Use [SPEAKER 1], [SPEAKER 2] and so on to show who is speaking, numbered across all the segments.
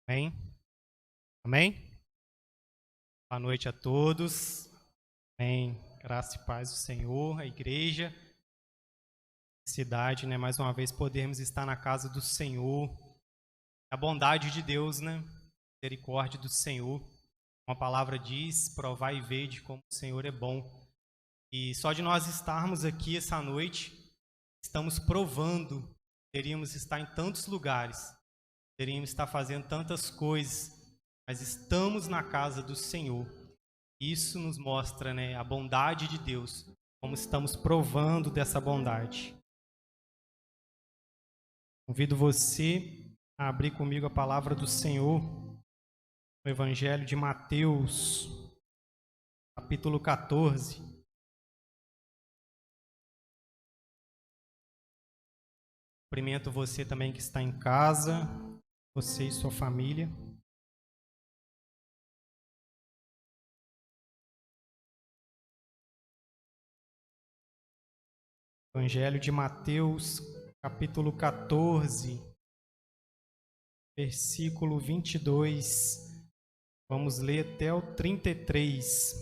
[SPEAKER 1] Amém? Amém? Boa noite a todos. Amém. Graça e paz do Senhor, a igreja, a cidade, mais uma vez podermos estar na casa do Senhor. A bondade de Deus, a misericórdia do Senhor. Uma palavra diz: provai e vede como o Senhor é bom. E só de nós estarmos aqui essa noite, estamos provando. Teríamos estar em tantos lugares, teríamos estar fazendo tantas coisas, mas estamos na casa do Senhor. Isso nos mostra, a bondade de Deus, como estamos provando dessa bondade. Convido você a abrir comigo a palavra do Senhor, no Evangelho de Mateus, capítulo 14. Cumprimento você também que está em casa, você e sua família. Evangelho de Mateus, capítulo 14, versículo 22. Vamos ler até o 33.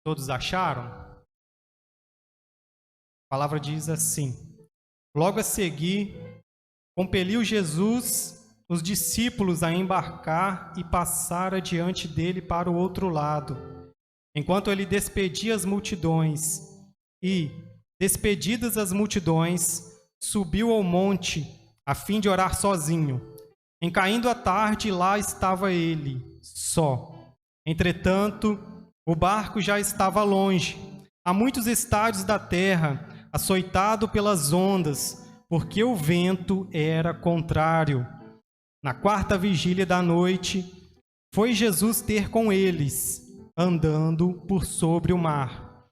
[SPEAKER 1] Todos acharam? A palavra diz assim: logo a seguir, compeliu Jesus os discípulos a embarcar e passar adiante dele para o outro lado, enquanto ele despedia as multidões. E, despedidas as multidões, subiu ao monte a fim de orar sozinho. Em caindo a tarde, lá estava ele, só. Entretanto, o barco já estava longe, a muitos estádios da terra, açoitado pelas ondas, porque o vento era contrário. Na quarta vigília da noite, foi Jesus ter com eles, andando por sobre o mar.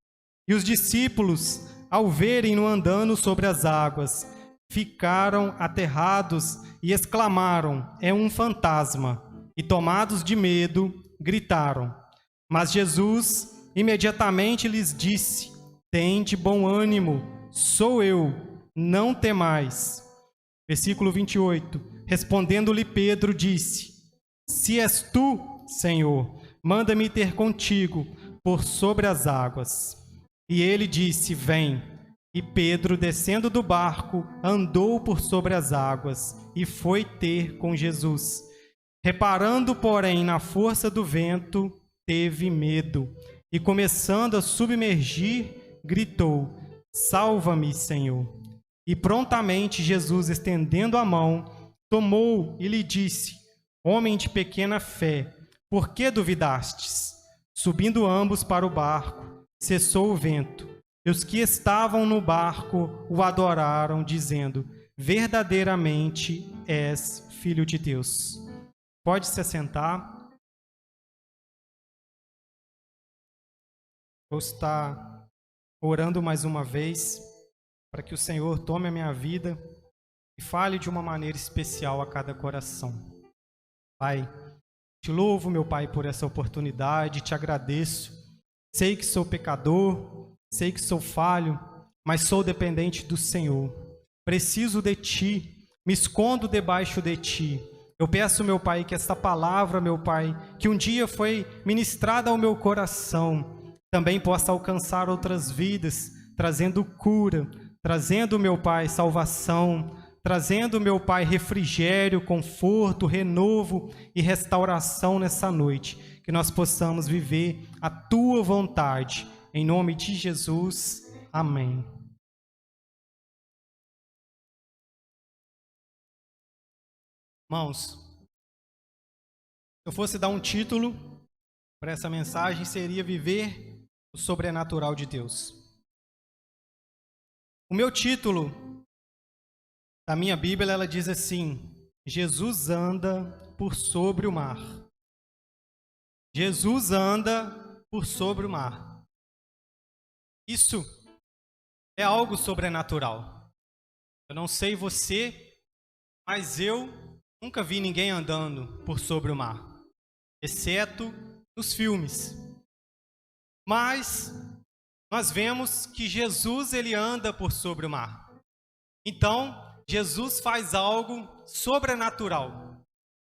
[SPEAKER 1] E os discípulos, ao verem-no andando sobre as águas, ficaram aterrados e exclamaram: é um fantasma! E tomados de medo, gritaram. Mas Jesus imediatamente lhes disse: tende bom ânimo, sou eu, não temais. Versículo 28. Respondendo-lhe Pedro, disse: se és tu, Senhor, manda-me ter contigo por sobre as águas. E ele disse: vem. E Pedro, descendo do barco, andou por sobre as águas e foi ter com Jesus. Reparando, porém, na força do vento, teve medo e, começando a submergir, gritou: salva-me, Senhor. E prontamente Jesus, estendendo a mão, tomou e lhe disse: homem de pequena fé, por que duvidastes? Subindo ambos para o barco, cessou o vento. E os que estavam no barco o adoraram, dizendo: verdadeiramente és Filho de Deus. Pode se assentar. Vou estar orando mais uma vez para que o Senhor tome a minha vida e fale de uma maneira especial a cada coração. Pai, te louvo, meu Pai, por essa oportunidade, te agradeço. Sei que sou pecador, sei que sou falho, mas sou dependente do Senhor. Preciso de Ti, me escondo debaixo de Ti. Eu peço, meu Pai, que esta palavra, meu Pai, que um dia foi ministrada ao meu coração, também possa alcançar outras vidas, trazendo cura, trazendo, meu Pai, salvação, trazendo, meu Pai, refrigério, conforto, renovo e restauração nessa noite. Que nós possamos viver a Tua vontade. Em nome de Jesus, amém. Irmãos, se eu fosse dar um título para essa mensagem, seria Viver o Sobrenatural de Deus. O meu título da minha Bíblia, ela diz assim: Jesus anda por sobre o mar. Jesus anda por sobre o mar. Isso é algo sobrenatural. Eu não sei você, mas eu nunca vi ninguém andando por sobre o mar, exceto nos filmes. Mas nós vemos que Jesus, ele anda por sobre o mar. Então, Jesus faz algo sobrenatural.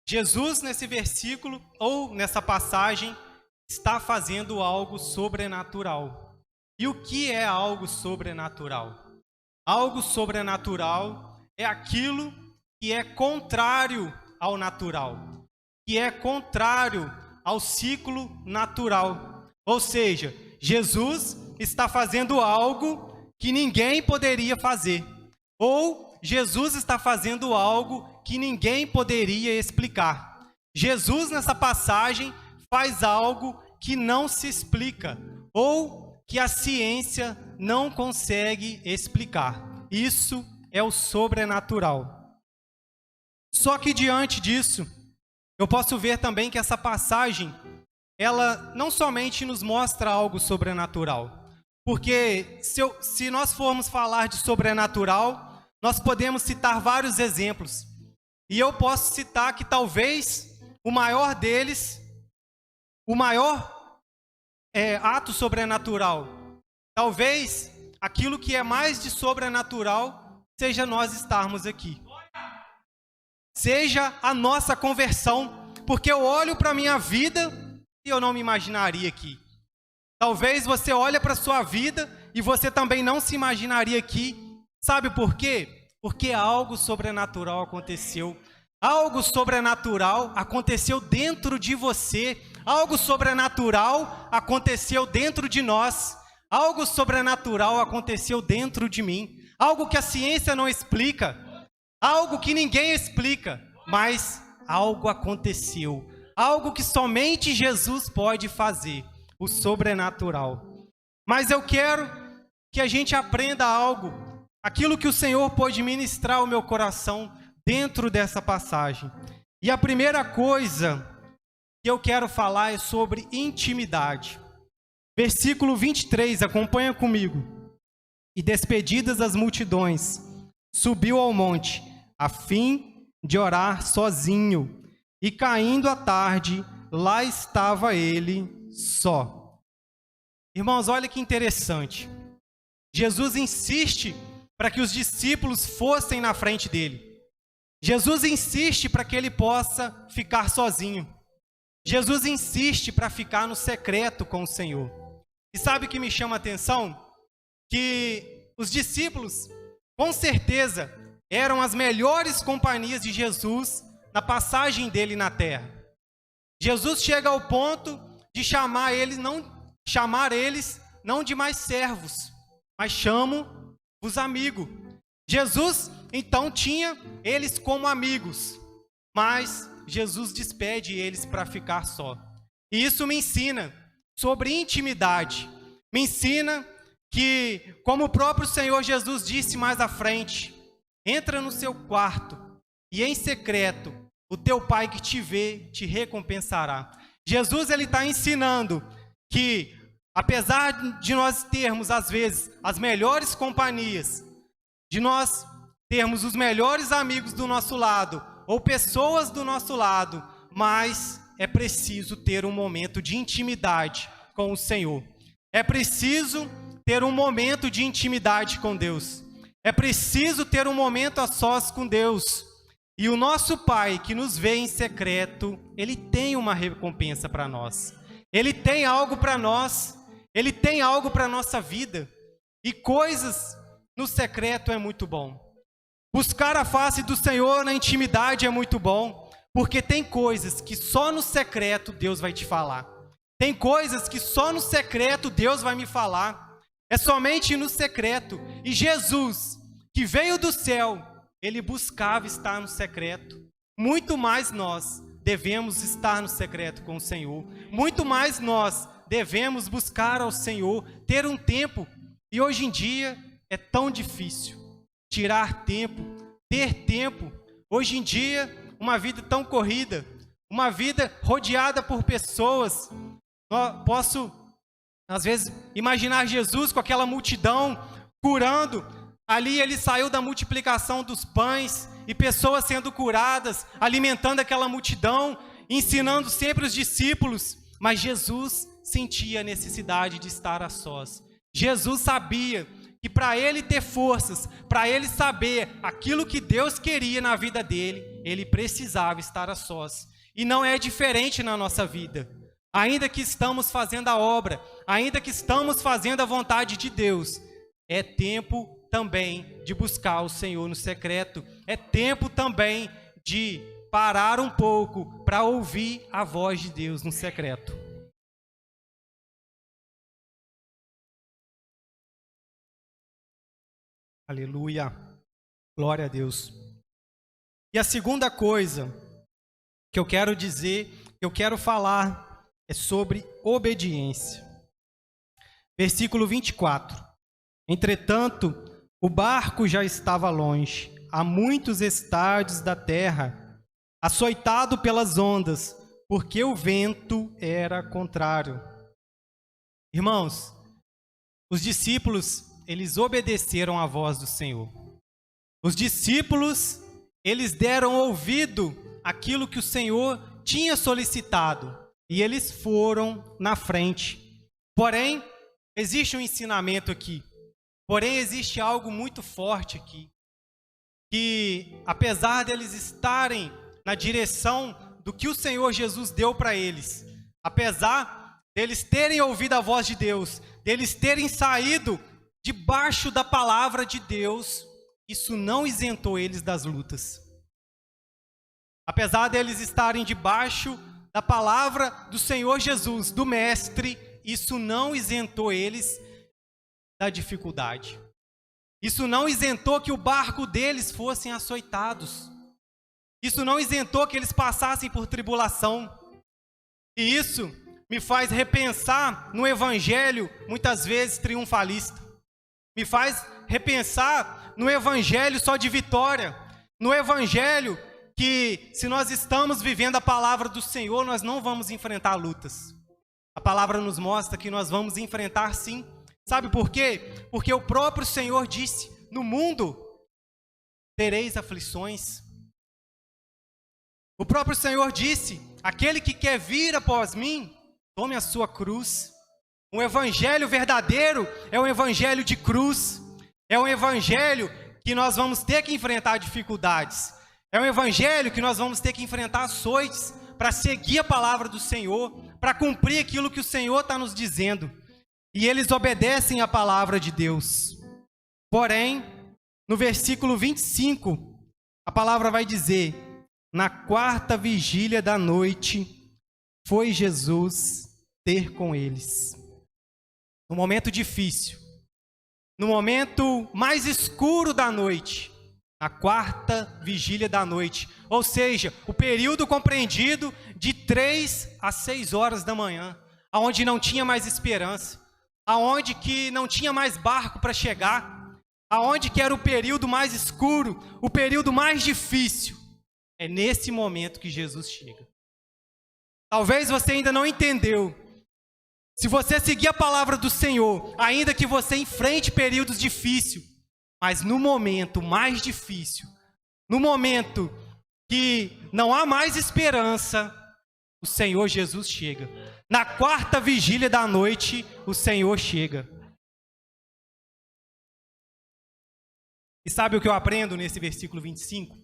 [SPEAKER 1] Jesus, nesse versículo, ou nessa passagem, está fazendo algo sobrenatural. E o que é algo sobrenatural? Algo sobrenatural é aquilo que é contrário ao natural, que é contrário ao ciclo natural. Ou seja, Jesus está fazendo algo que ninguém poderia fazer. Ou Jesus está fazendo algo que ninguém poderia explicar. Jesus, nessa passagem, faz algo que não se explica, ou que a ciência não consegue explicar. Isso é o sobrenatural. Só que diante disso, eu posso ver também que essa passagem, ela não somente nos mostra algo sobrenatural, porque se nós formos falar de sobrenatural, nós podemos citar vários exemplos. E eu posso citar que talvez o maior deles, o maior ato sobrenatural, talvez aquilo que é mais de sobrenatural, seja nós estarmos aqui. Seja a nossa conversão, porque eu olho para a minha vida e eu não me imaginaria aqui. Talvez você olhe para a sua vida e você também não se imaginaria aqui. Sabe por quê? Porque algo sobrenatural aconteceu. Algo sobrenatural aconteceu dentro de você. Algo sobrenatural aconteceu dentro de nós. Algo sobrenatural aconteceu dentro de mim. Algo que a ciência não explica. Algo que ninguém explica. Mas algo aconteceu. Algo que somente Jesus pode fazer. O sobrenatural. Mas eu quero que a gente aprenda algo. Aquilo que o Senhor pôde ministrar ao meu coração dentro dessa passagem. E a primeira coisa que eu quero falar é sobre intimidade. Versículo 23, acompanha comigo. E despedidas as multidões, subiu ao monte, a fim de orar sozinho. E caindo a tarde, lá estava ele só. Irmãos, olha que interessante. Jesus insiste para que os discípulos fossem na frente dele. Jesus insiste para que ele possa ficar sozinho. Jesus insiste para ficar no secreto com o Senhor. E sabe o que me chama a atenção? Que os discípulos, com certeza, eram as melhores companhias de Jesus na passagem dele na terra. Jesus chega ao ponto de chamar eles não de mais servos, mas chamo-vos amigo. Jesus, então, tinha eles como amigos, mas Jesus despede eles para ficar só. E isso me ensina sobre intimidade. Me ensina que, como o próprio Senhor Jesus disse mais à frente, entra no seu quarto e em secreto o teu Pai que te vê te recompensará. Jesus, ele está ensinando que, apesar de nós termos, às vezes, as melhores companhias, de nós termos os melhores amigos do nosso lado, ou pessoas do nosso lado, mas é preciso ter um momento de intimidade com o Senhor. É preciso ter um momento de intimidade com Deus. É preciso ter um momento a sós com Deus. E o nosso Pai, que nos vê em secreto, Ele tem uma recompensa para nós. Ele tem algo para nós. Ele tem algo para a nossa vida. E coisas no secreto é muito bom. Buscar a face do Senhor na intimidade é muito bom, porque tem coisas que só no secreto Deus vai te falar. Tem coisas que só no secreto Deus vai me falar. É somente no secreto. E Jesus, que veio do céu, ele buscava estar no secreto. Muito mais nós devemos estar no secreto com o Senhor. Muito mais nós devemos buscar ao Senhor, ter um tempo. E hoje em dia é tão difícil tirar tempo, ter tempo. Hoje em dia, uma vida tão corrida, uma vida rodeada por pessoas. Eu posso, às vezes, imaginar Jesus com aquela multidão, curando. Ali ele saiu da multiplicação dos pães e pessoas sendo curadas, alimentando aquela multidão, ensinando sempre os discípulos. Mas Jesus sentia a necessidade de estar a sós. Jesus sabia que para ele ter forças, para ele saber aquilo que Deus queria na vida dele, ele precisava estar a sós. E não é diferente na nossa vida. Ainda que estamos fazendo a obra, ainda que estamos fazendo a vontade de Deus, é tempo também de buscar o Senhor no secreto. É tempo também de parar um pouco para ouvir a voz de Deus no secreto. Aleluia. Glória a Deus. E a segunda coisa que eu quero dizer, que eu quero falar, é sobre obediência. Versículo 24. Entretanto, o barco já estava longe, a muitos estádios da terra, açoitado pelas ondas, porque o vento era contrário. Irmãos, os discípulos, eles obedeceram à voz do Senhor. Os discípulos, eles deram ouvido àquilo que o Senhor tinha solicitado, e eles foram na frente. Porém, existe um ensinamento aqui. Porém, existe algo muito forte aqui, que apesar deles estarem na direção do que o Senhor Jesus deu para eles, apesar deles terem ouvido a voz de Deus, deles terem saído debaixo da palavra de Deus, isso não isentou eles das lutas. Apesar deles estarem debaixo da palavra do Senhor Jesus, do Mestre, isso não isentou eles da dificuldade. Isso não isentou que o barco deles fossem açoitados. Isso não isentou que eles passassem por tribulação. E isso me faz repensar no evangelho, muitas vezes triunfalista. Me faz repensar no evangelho só de vitória. No evangelho que, se nós estamos vivendo a palavra do Senhor, nós não vamos enfrentar lutas. A palavra nos mostra que nós vamos enfrentar sim. Sabe por quê? Porque o próprio Senhor disse: no mundo tereis aflições. O próprio Senhor disse: aquele que quer vir após mim, tome a sua cruz. Um evangelho verdadeiro é um evangelho de cruz. É um evangelho que nós vamos ter que enfrentar dificuldades. É um evangelho que nós vamos ter que enfrentar açoites para seguir a palavra do Senhor, para cumprir aquilo que o Senhor está nos dizendo. E eles obedecem a palavra de Deus. Porém, no versículo 25, a palavra vai dizer: na quarta vigília da noite, foi Jesus ter com eles. No momento difícil, no momento mais escuro da noite, na quarta vigília da noite, ou seja, o período compreendido de 3 a 6 horas da manhã, aonde não tinha mais esperança, aonde que não tinha mais barco para chegar, aonde que era o período mais escuro, o período mais difícil. É nesse momento que Jesus chega. Talvez você ainda não entendeu. Se você seguir a palavra do Senhor, ainda que você enfrente períodos difíceis, mas no momento mais difícil, no momento que não há mais esperança, o Senhor Jesus chega. Na quarta vigília da noite, o Senhor chega. E sabe o que eu aprendo nesse versículo 25?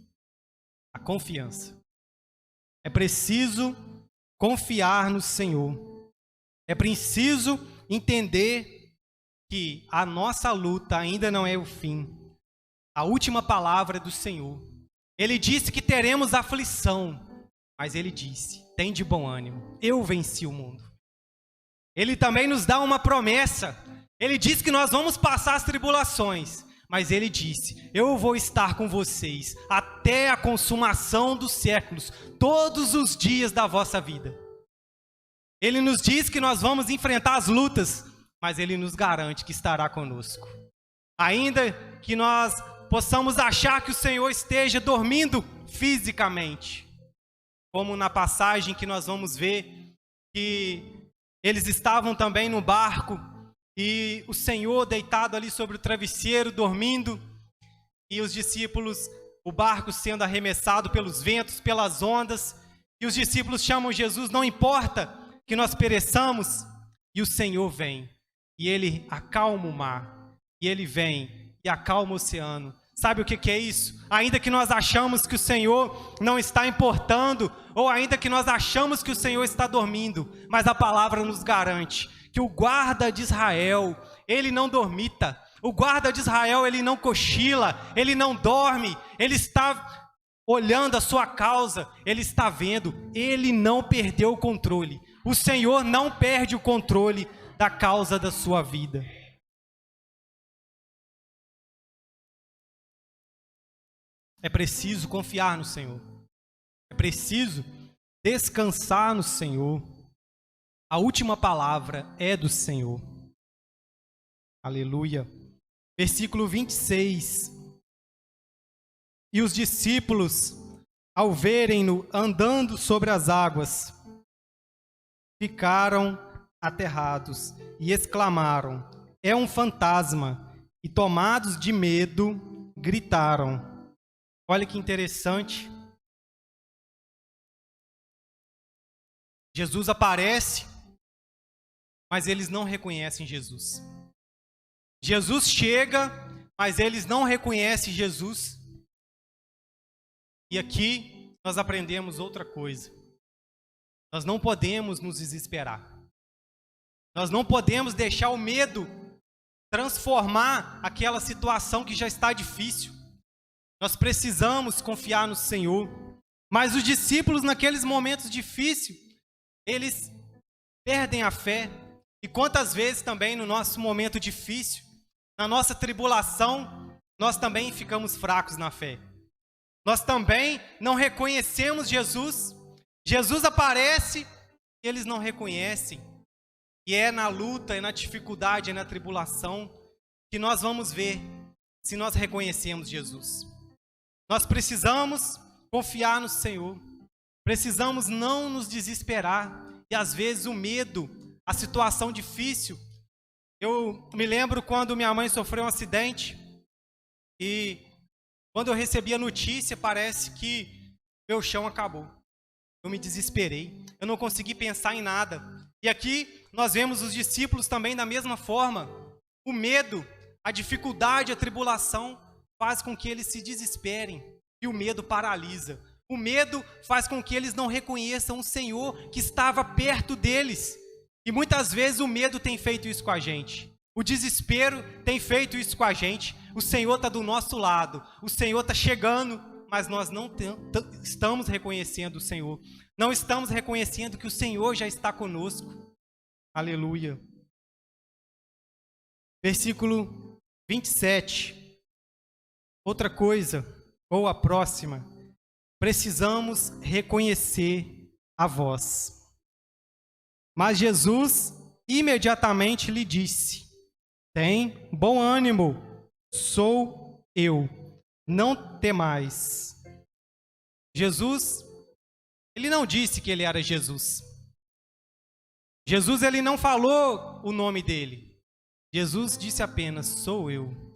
[SPEAKER 1] A confiança. É preciso confiar no Senhor. É preciso entender que a nossa luta ainda não é o fim. A última palavra é do Senhor. Ele disse que teremos aflição, mas Ele disse: tem de bom ânimo, eu venci o mundo. Ele também nos dá uma promessa. Ele disse que nós vamos passar as tribulações, mas Ele disse: eu vou estar com vocês até a consumação dos séculos, todos os dias da vossa vida. Ele nos diz que nós vamos enfrentar as lutas, mas Ele nos garante que estará conosco. Ainda que nós possamos achar que o Senhor esteja dormindo fisicamente, como na passagem que nós vamos ver, que eles estavam também no barco, e o Senhor deitado ali sobre o travesseiro, dormindo, e os discípulos, o barco sendo arremessado pelos ventos, pelas ondas, e os discípulos chamam Jesus: não importa que nós pereçamos, e o Senhor vem, e Ele acalma o mar, e Ele vem e acalma o oceano. Sabe o que é isso? Ainda que nós achamos que o Senhor não está importando, ou ainda que nós achamos que o Senhor está dormindo, mas a palavra nos garante que o guarda de Israel, ele não dormita. O guarda de Israel, ele não cochila, ele não dorme, ele está olhando a sua causa, ele está vendo, ele não perdeu o controle. O Senhor não perde o controle da causa da sua vida. É preciso confiar no Senhor. É preciso descansar no Senhor. A última palavra é do Senhor. Aleluia. Versículo 26. E os discípulos, ao verem-no andando sobre as águas, ficaram aterrados e exclamaram: é um fantasma! E tomados de medo, gritaram. Olha que interessante. Jesus aparece, mas eles não reconhecem Jesus. Jesus chega, mas eles não reconhecem Jesus. E aqui nós aprendemos outra coisa. Nós não podemos nos desesperar. Nós não podemos deixar o medo transformar aquela situação que já está difícil. Nós precisamos confiar no Senhor. Mas os discípulos, naqueles momentos difíceis, eles perdem a fé. E quantas vezes também no nosso momento difícil, na nossa tribulação, nós também ficamos fracos na fé. Nós também não reconhecemos Jesus. Jesus aparece e eles não reconhecem. E é na luta, é na dificuldade, é na tribulação que nós vamos ver se nós reconhecemos Jesus. Nós precisamos confiar no Senhor. Precisamos não nos desesperar. E às vezes o medo, a situação difícil. Eu me lembro quando minha mãe sofreu um acidente. E quando eu recebi a notícia, parece que meu chão acabou. Eu me desesperei. Eu não consegui pensar em nada. E aqui nós vemos os discípulos também da mesma forma. O medo, a dificuldade, a tribulação faz com que eles se desesperem. E o medo paralisa. O medo faz com que eles não reconheçam o Senhor que estava perto deles. E muitas vezes o medo tem feito isso com a gente. O desespero tem feito isso com a gente. O Senhor está do nosso lado. O Senhor está chegando, mas nós não estamos reconhecendo o Senhor. Não estamos reconhecendo que o Senhor já está conosco. Aleluia. Versículo 27. Outra coisa, ou a próxima. Precisamos reconhecer a voz. Mas Jesus imediatamente lhe disse: tem bom ânimo, sou eu, não temais. Jesus, ele não disse que ele era Jesus. Jesus, ele não falou o nome dele. Jesus disse apenas: sou eu.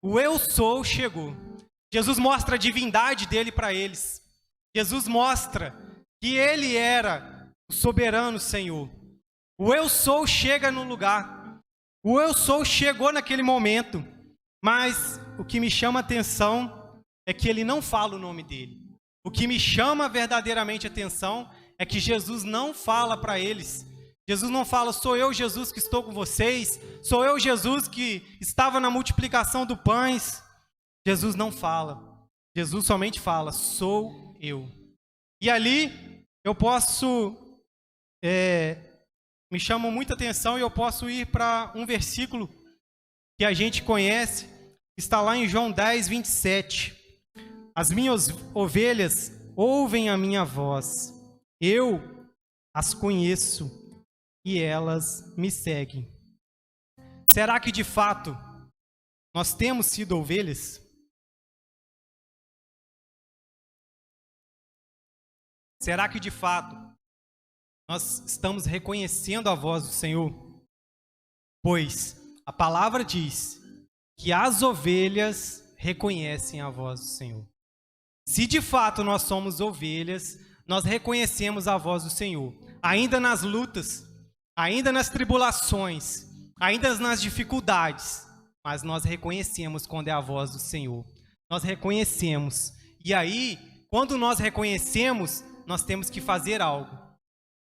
[SPEAKER 1] O eu sou chegou. Jesus mostra a divindade dele para eles. Jesus mostra que ele era o soberano Senhor. O eu sou chega no lugar. O eu sou chegou naquele momento. Mas o que me chama a atenção é que ele não fala o nome dele. O que me chama verdadeiramente a atenção é que Jesus não fala para eles. Jesus não fala: sou eu, Jesus, que estou com vocês. Sou eu, Jesus, que estava na multiplicação do pães. Jesus não fala. Jesus somente fala: sou eu. E ali eu posso... me chama muita atenção e eu posso ir para um versículo que a gente conhece. Está lá em João 10, 27. As minhas ovelhas ouvem a minha voz. Eu as conheço e elas me seguem. Será que de fato nós temos sido ovelhas? Será que de fato nós estamos reconhecendo a voz do Senhor? Pois a palavra diz que as ovelhas reconhecem a voz do Senhor. Se de fato nós somos ovelhas, nós reconhecemos a voz do Senhor. Ainda nas lutas, ainda nas tribulações, ainda nas dificuldades, mas nós reconhecemos quando é a voz do Senhor. Nós reconhecemos. E aí, quando nós reconhecemos, nós temos que fazer algo.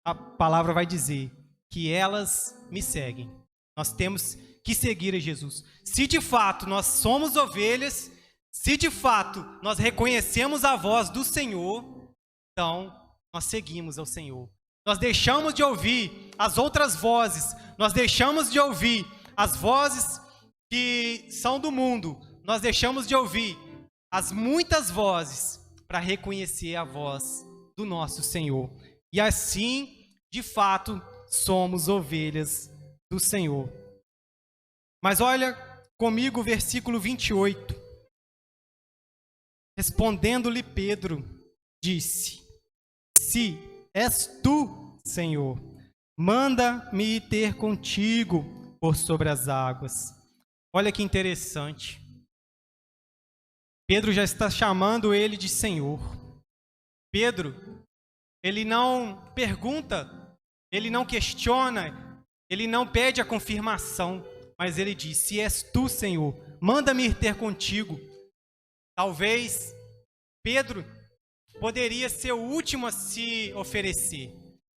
[SPEAKER 1] A palavra vai dizer que elas me seguem. Nós temos que seguir a Jesus. Se de fato nós somos ovelhas, se de fato nós reconhecemos a voz do Senhor, então nós seguimos ao Senhor. Nós deixamos de ouvir as outras vozes, nós deixamos de ouvir as vozes que são do mundo, nós deixamos de ouvir as muitas vozes para reconhecer a voz do nosso Senhor. E assim, de fato, somos ovelhas do Senhor. Mas olha comigo o versículo 28. Respondendo-lhe Pedro, disse: Se és tu, Senhor, manda-me ir ter contigo por sobre as águas. Olha que interessante. Pedro já está chamando ele de Senhor. Pedro, ele não pergunta, ele não questiona, ele não pede a confirmação, mas ele diz: se és tu, Senhor, manda-me ir ter contigo. Talvez Pedro poderia ser o último a se oferecer.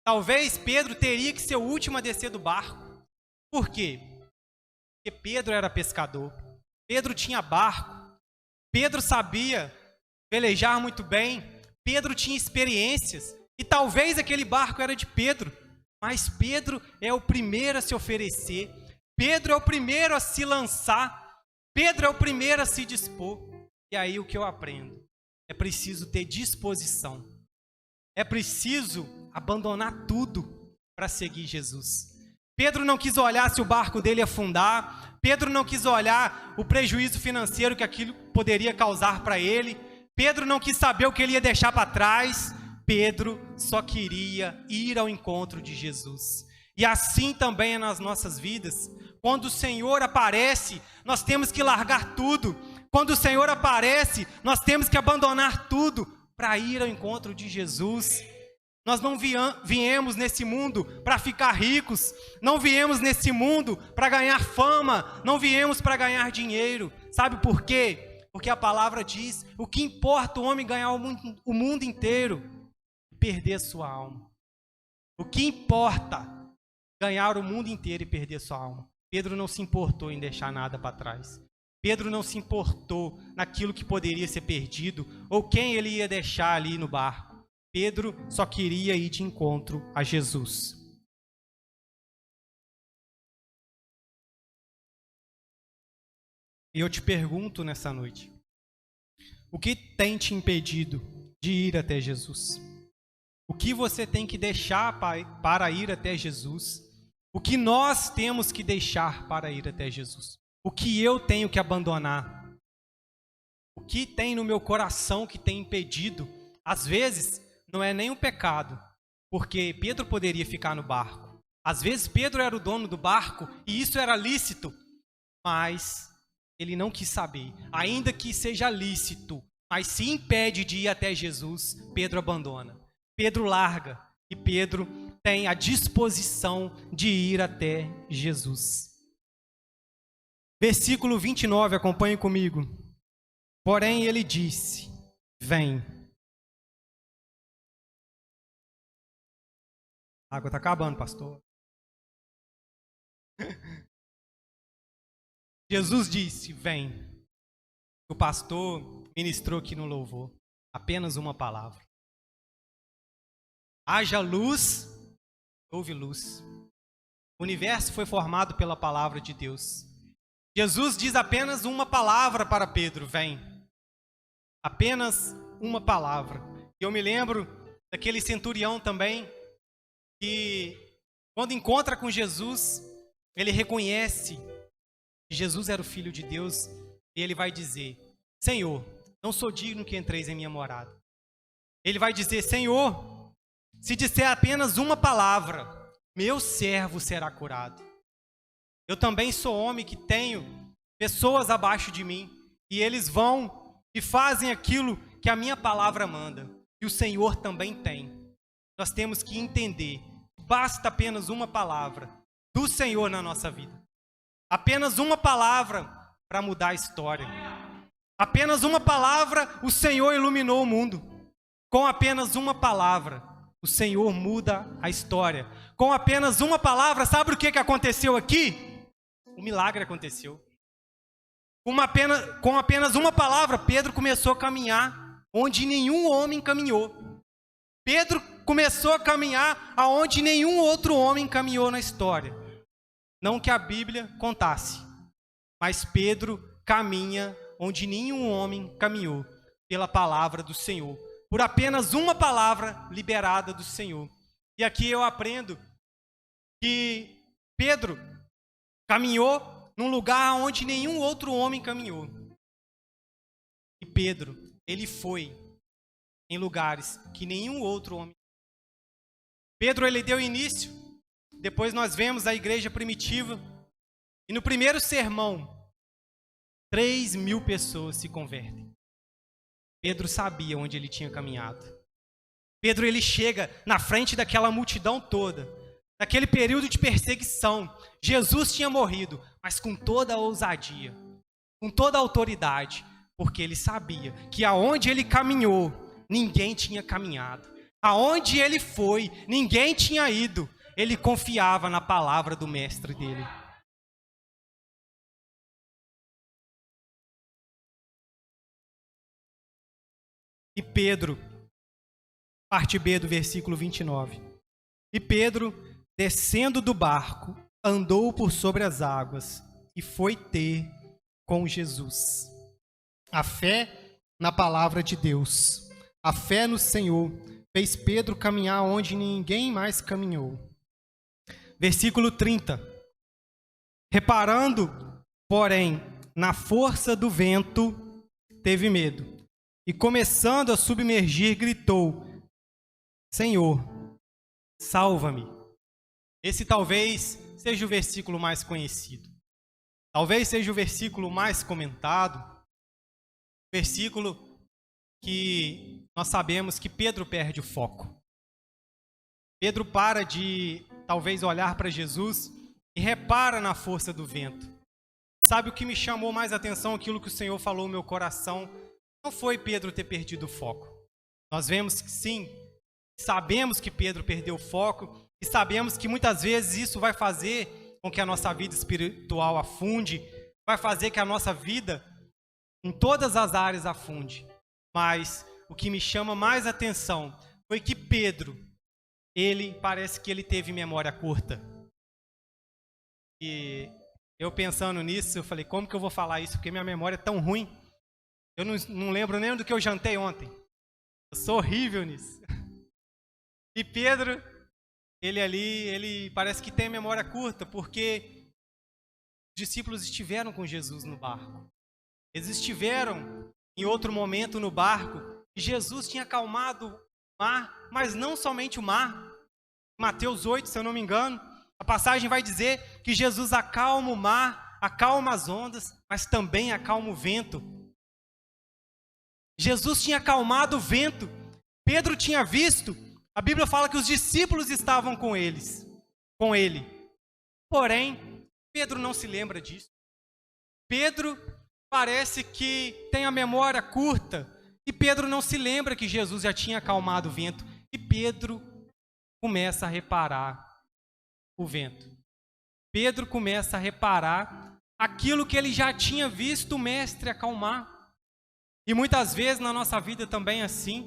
[SPEAKER 1] Talvez Pedro teria que ser o último a descer do barco. Por quê? Porque Pedro era pescador. Pedro tinha barco. Pedro sabia velejar muito bem. Pedro tinha experiências. E talvez aquele barco era de Pedro. Mas Pedro é o primeiro a se oferecer. Pedro é o primeiro a se lançar. Pedro é o primeiro a se dispor. E aí o que eu aprendo? É preciso ter disposição. É preciso abandonar tudo para seguir Jesus. Pedro não quis olhar se o barco dele ia afundar. Pedro não quis olhar o prejuízo financeiro que aquilo poderia causar para ele. Pedro não quis saber o que ele ia deixar para trás. Pedro só queria ir ao encontro de Jesus. E assim também é nas nossas vidas. Quando o Senhor aparece, nós temos que largar tudo. Quando o Senhor aparece, nós temos que abandonar tudo para ir ao encontro de Jesus. Nós não viemos nesse mundo para ficar ricos, não viemos nesse mundo para ganhar fama, não viemos para ganhar dinheiro. Sabe por quê? Porque a palavra diz: o que importa o homem ganhar o mundo inteiro e perder a sua alma. O que importa ganhar o mundo inteiro e perder a sua alma. Pedro não se importou em deixar nada para trás. Pedro não se importou naquilo que poderia ser perdido ou quem ele ia deixar ali no barco. Pedro só queria ir de encontro a Jesus. E eu te pergunto nessa noite: o que tem te impedido de ir até Jesus? O que você tem que deixar para ir até Jesus? O que nós temos que deixar para ir até Jesus? O que eu tenho que abandonar? O que tem no meu coração que tem impedido? Às vezes, não é nem um pecado, porque Pedro poderia ficar no barco. Às vezes, Pedro era o dono do barco e isso era lícito, mas ele não quis saber. Ainda que seja lícito, mas se impede de ir até Jesus, Pedro abandona. Pedro larga e Pedro tem a disposição de ir até Jesus. Versículo 29, acompanhe comigo. Porém ele disse: vem. A água está acabando, pastor. Jesus disse: vem. O pastor ministrou aqui no louvor apenas uma palavra. Haja luz, houve luz. O universo foi formado pela palavra de Deus. Jesus diz apenas uma palavra para Pedro: vem. Apenas uma palavra. Eu me lembro daquele centurião também, que quando encontra com Jesus, ele reconhece que Jesus era o Filho de Deus, e ele vai dizer: Senhor, não sou digno que entreis em minha morada. Ele vai dizer: Senhor, se disser apenas uma palavra, meu servo será curado. Eu também sou homem que tenho pessoas abaixo de mim, e eles vão e fazem aquilo que a minha palavra manda, e o Senhor também tem. Nós temos que entender, basta apenas uma palavra do Senhor na nossa vida. Apenas uma palavra para mudar a história. Apenas uma palavra, o Senhor iluminou o mundo. Com apenas uma palavra, o Senhor muda a história. Com apenas uma palavra, sabe o que aconteceu aqui? O milagre aconteceu. Com apenas uma palavra, Pedro começou a caminhar onde nenhum homem caminhou. Pedro começou a caminhar aonde nenhum outro homem caminhou na história. Não que a Bíblia contasse, mas Pedro caminha onde nenhum homem caminhou, pela palavra do Senhor. Por apenas uma palavra liberada do Senhor. E aqui eu aprendo que Pedro caminhou num lugar onde nenhum outro homem caminhou. E Pedro, ele foi em lugares que nenhum outro homem. Pedro, ele deu início. Depois nós vemos a igreja primitiva. E no primeiro sermão, 3.000 pessoas se convertem. Pedro sabia onde ele tinha caminhado. Pedro, ele chega na frente daquela multidão toda. Naquele período de perseguição, Jesus tinha morrido, mas com toda a ousadia, com toda a autoridade, porque ele sabia que aonde ele caminhou, ninguém tinha caminhado. Aonde ele foi, ninguém tinha ido. Ele confiava na palavra do mestre dele. E Pedro, parte B do versículo 29. E Pedro, descendo do barco, andou por sobre as águas e foi ter com Jesus. A fé na palavra de Deus, a fé no Senhor, fez Pedro caminhar onde ninguém mais caminhou. Versículo 30. Reparando, porém, na força do vento, teve medo. E começando a submergir, gritou: Senhor, salva-me. Esse talvez seja o versículo mais conhecido. Talvez seja o versículo mais comentado. Versículo que nós sabemos que Pedro perde o foco. Pedro para de, talvez, olhar para Jesus e repara na força do vento. Sabe o que me chamou mais atenção? Aquilo que o Senhor falou no meu coração. Não foi Pedro ter perdido o foco. Nós vemos que sim, sabemos que Pedro perdeu o foco e sabemos que muitas vezes isso vai fazer com que a nossa vida espiritual afunde, vai fazer que a nossa vida em todas as áreas afunde. Mas o que me chama mais atenção foi que Pedro, parece que ele teve memória curta. E eu pensando nisso, eu falei, como que eu vou falar isso? Porque minha memória é tão ruim. Eu não lembro nem do que eu jantei ontem. Eu sou horrível nisso. E Pedro, ele parece que tem memória curta, porque os discípulos estiveram com Jesus no barco. Eles estiveram em outro momento no barco, e Jesus tinha acalmado o mar, mas não somente o mar. Mateus 8, se eu não me engano, a passagem vai dizer que Jesus acalma o mar, acalma as ondas, mas também acalma o vento. Jesus tinha acalmado o vento. Pedro tinha visto. A Bíblia fala que os discípulos estavam com ele. Porém, Pedro não se lembra disso. Pedro parece que tem a memória curta. E Pedro não se lembra que Jesus já tinha acalmado o vento. E Pedro começa a reparar o vento. Pedro começa a reparar aquilo que ele já tinha visto o mestre acalmar. E muitas vezes na nossa vida também é assim.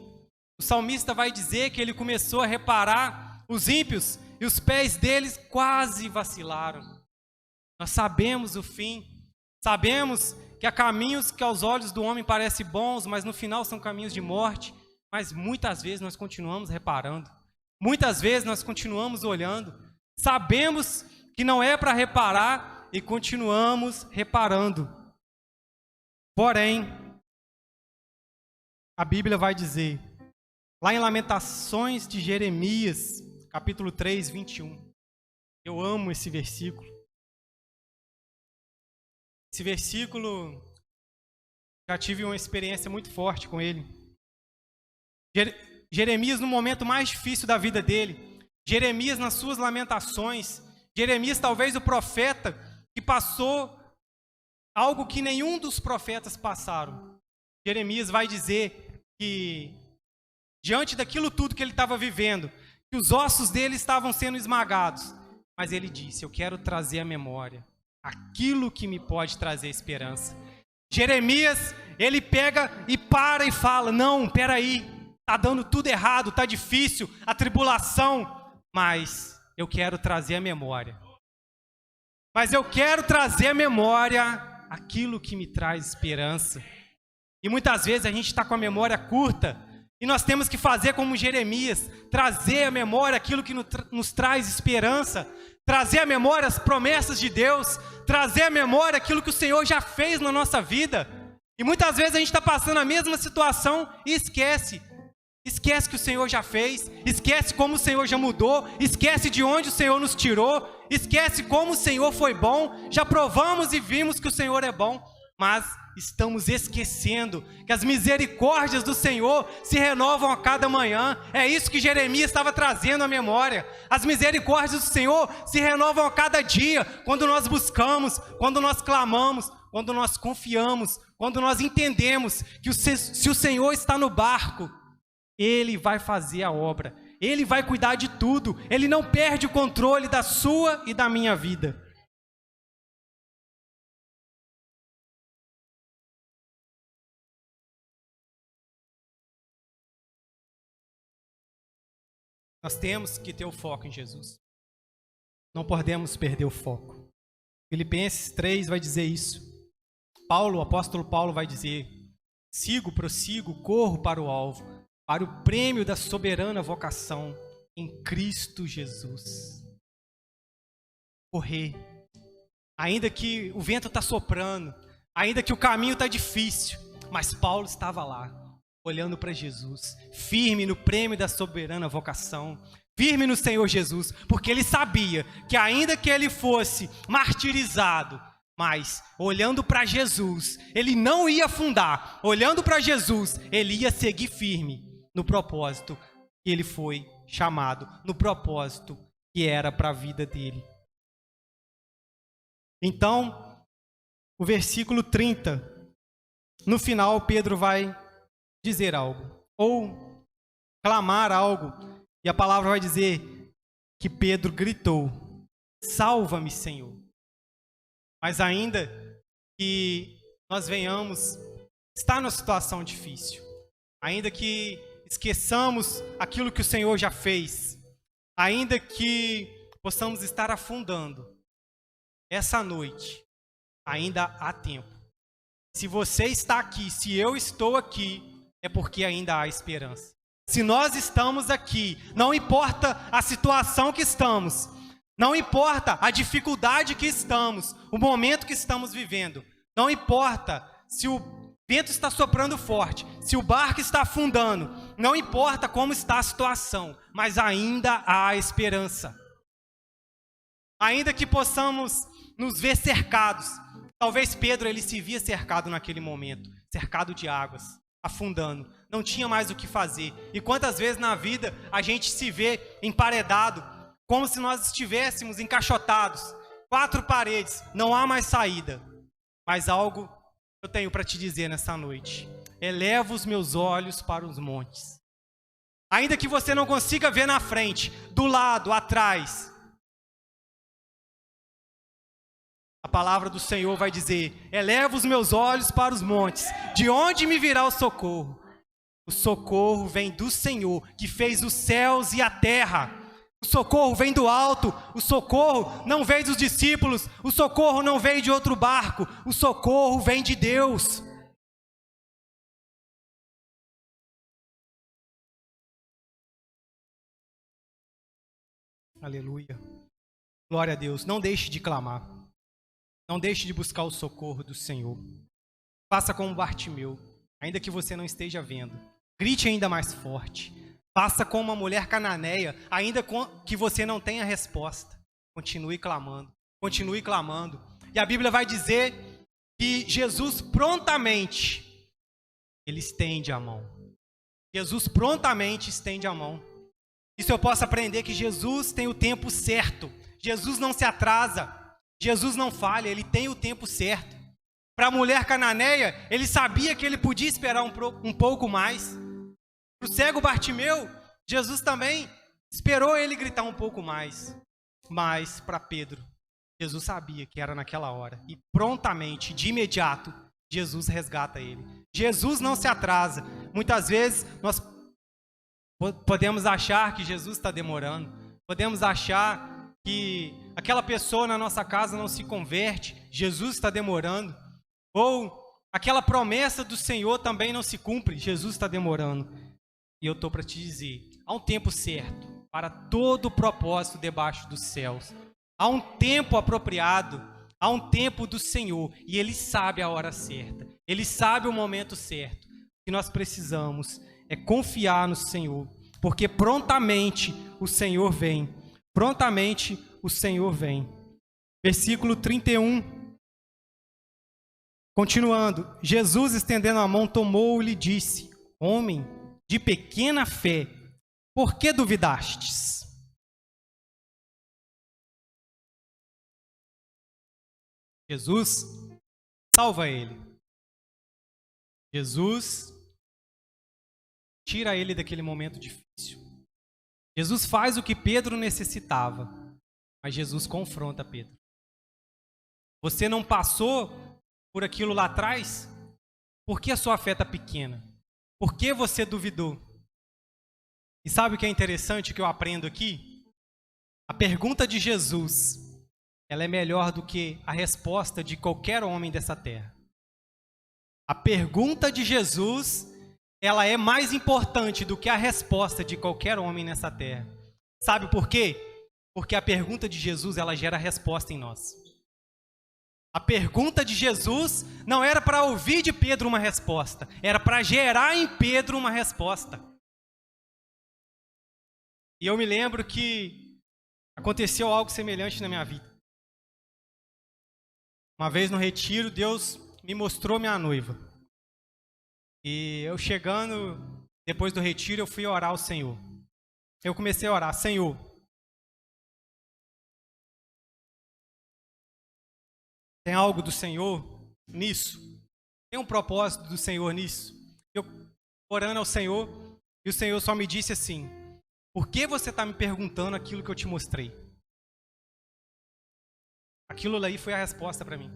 [SPEAKER 1] O salmista vai dizer que ele começou a reparar os ímpios e os pés deles quase vacilaram. Nós sabemos o fim. Sabemos que há caminhos que aos olhos do homem parecem bons, mas no final são caminhos de morte. Mas muitas vezes nós continuamos reparando. Muitas vezes nós continuamos olhando. Sabemos que não é para reparar e continuamos reparando. Porém, a Bíblia vai dizer, lá em Lamentações de Jeremias, capítulo 3, 21. Eu amo esse versículo. Esse versículo, já tive uma experiência muito forte com ele. Jeremias no momento mais difícil da vida dele. Jeremias nas suas lamentações. Jeremias talvez o profeta que passou algo que nenhum dos profetas passaram. Jeremias vai dizer que, diante daquilo tudo que ele estava vivendo, que os ossos dele estavam sendo esmagados, mas ele disse: eu quero trazer à memória aquilo que me pode trazer esperança. Jeremias, ele pega e para e fala: não, peraí, está dando tudo errado, está difícil, a tribulação, mas eu quero trazer à memória. Mas eu quero trazer à memória aquilo que me traz esperança. E muitas vezes a gente está com a memória curta e nós temos que fazer como Jeremias, trazer à memória aquilo que nos traz esperança, trazer à memória as promessas de Deus, trazer à memória aquilo que o Senhor já fez na nossa vida. E muitas vezes a gente está passando a mesma situação e esquece que o Senhor já fez, esquece como o Senhor já mudou, esquece de onde o Senhor nos tirou, esquece como o Senhor foi bom. Já provamos e vimos que o Senhor é bom, mas estamos esquecendo que as misericórdias do Senhor se renovam a cada manhã. É isso que Jeremias estava trazendo à memória. As misericórdias do Senhor se renovam a cada dia, quando nós buscamos, quando nós clamamos, quando nós confiamos, quando nós entendemos que se o Senhor está no barco, Ele vai fazer a obra, Ele vai cuidar de tudo, Ele não perde o controle da sua e da minha vida. Nós temos que ter o foco em Jesus. Não podemos perder o foco. Filipenses 3 vai dizer isso. O apóstolo Paulo vai dizer: prossigo, corro para o alvo, para o prêmio da soberana vocação em Cristo Jesus. Correr. Ainda que o vento está soprando, ainda que o caminho está difícil, mas Paulo estava lá, olhando para Jesus, firme no prêmio da soberana vocação, firme no Senhor Jesus, porque ele sabia que ainda que ele fosse martirizado, mas olhando para Jesus, ele não ia afundar. Olhando para Jesus, ele ia seguir firme no propósito que ele foi chamado, no propósito que era para a vida dele. Então, o versículo 30, no final Pedro vai dizer algo, ou clamar algo, e a palavra vai dizer que Pedro gritou: salva-me, Senhor. Mas ainda que nós venhamos estar numa situação difícil, ainda que esqueçamos aquilo que o Senhor já fez, ainda que possamos estar afundando, essa noite ainda há tempo. Se você está aqui, se eu estou aqui, é porque ainda há esperança. Se nós estamos aqui, não importa a situação que estamos, não importa a dificuldade que estamos, o momento que estamos vivendo, não importa se o vento está soprando forte, se o barco está afundando, não importa como está a situação, mas ainda há esperança. Ainda que possamos nos ver cercados, talvez Pedro ele se via cercado naquele momento, cercado de águas, afundando, não tinha mais o que fazer. E quantas vezes na vida a gente se vê emparedado, como se nós estivéssemos encaixotados, 4 paredes, não há mais saída. Mas algo eu tenho para te dizer nessa noite: eleva os meus olhos para os montes. Ainda que você não consiga ver na frente, do lado, atrás, a palavra do Senhor vai dizer: eleva os meus olhos para os montes, de onde me virá o socorro? O socorro vem do Senhor, que fez os céus e a terra. O socorro vem do alto, o socorro não veio dos discípulos, o socorro não veio de outro barco, o socorro vem de Deus. Aleluia. Glória a Deus. Não deixe de clamar. Não deixe de buscar o socorro do Senhor. Faça como Bartimeu, ainda que você não esteja vendo. Grite ainda mais forte. Faça como uma mulher cananeia, ainda que você não tenha resposta. Continue clamando, continue clamando. E a Bíblia vai dizer que Jesus prontamente, ele estende a mão. Jesus prontamente estende a mão. Isso eu posso aprender, que Jesus tem o tempo certo. Jesus não se atrasa, Jesus não falha, ele tem o tempo certo. Para a mulher cananeia, ele sabia que ele podia esperar um pouco mais. Para o cego Bartimeu, Jesus também esperou ele gritar um pouco mais. Mas para Pedro, Jesus sabia que era naquela hora. E prontamente, de imediato, Jesus resgata ele. Jesus não se atrasa. Muitas vezes nós podemos achar que Jesus está demorando. Podemos achar que aquela pessoa na nossa casa não se converte. Jesus está demorando. Ou aquela promessa do Senhor também não se cumpre. Jesus está demorando. E eu estou para te dizer, há um tempo certo para todo o propósito debaixo dos céus. Há um tempo apropriado, há um tempo do Senhor. E Ele sabe a hora certa. Ele sabe o momento certo. O que nós precisamos é confiar no Senhor. Porque prontamente o Senhor vem. Prontamente o Senhor vem. Versículo 31. Continuando, Jesus, estendendo a mão, tomou-o e lhe disse: Homem de pequena fé, por que duvidastes? Jesus salva ele. Jesus tira ele daquele momento difícil. Jesus faz o que Pedro necessitava, mas Jesus confronta Pedro. Você não passou por aquilo lá atrás? Por que a sua fé está pequena? Por que você duvidou? E sabe o que é interessante que eu aprendo aqui? A pergunta de Jesus, ela é melhor do que a resposta de qualquer homem dessa terra. A pergunta de Jesus, ela é mais importante do que a resposta de qualquer homem nessa terra. Sabe por quê? Porque a pergunta de Jesus, ela gera resposta em nós. A pergunta de Jesus não era para ouvir de Pedro uma resposta, era para gerar em Pedro uma resposta. E eu me lembro que aconteceu algo semelhante na minha vida. Uma vez no retiro, Deus me mostrou minha noiva. E eu chegando, depois do retiro, eu fui orar ao Senhor. Eu comecei a orar: Senhor, tem algo do Senhor nisso? Tem um propósito do Senhor nisso? Eu orando ao Senhor, e o Senhor só me disse assim: por que você está me perguntando aquilo que eu te mostrei? Aquilo aí foi a resposta para mim.